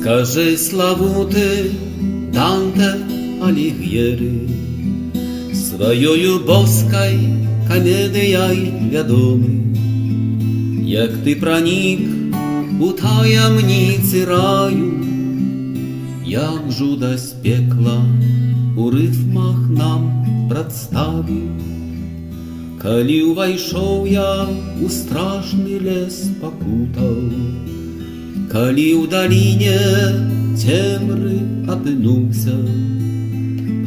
Скажи Славуты, Данте Аліг'єри, своєю боскай комедіяй вядомий, як ти пронік у таємниці раю, як жуда з пекла у рифмах нам представив. Калі ўвайшоў я у страшны лес пакутаў, калі ў даліне цемры апынуўся,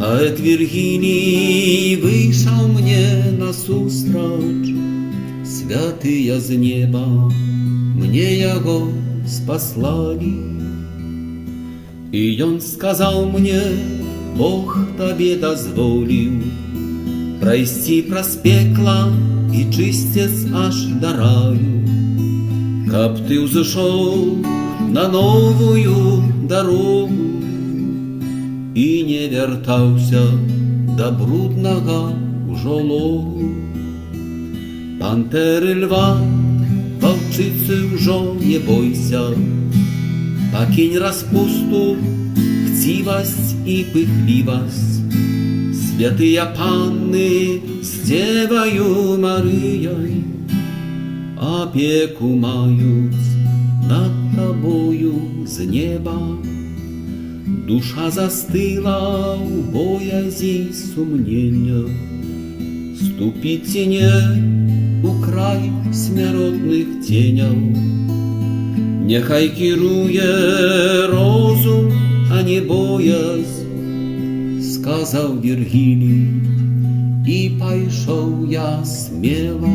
паэт Віргілій выйшаў мне насустрач. Святыя з неба мне яго спаслалі, і ён сказаў мне: Бог табе дазволіў прайсці праз пекла і чысцец аж да раю, каб ты ўзышоў на новую дарогу і не вяртаўся да бруднага ўжо логу. Пантэры льва, ваўчыцы ўжо не бойся, пакінь распусту, хцівасць і пыхлівасць. Святыя панны з Дзеваю Марыяй апеку маюць над табою з неба. Душа застыла ў боязі сумнення, ступіце не у край смяротных ценяў. Няхай кіруе розум, а не боязь, сказаў Віргілій, і пайшоў я смела.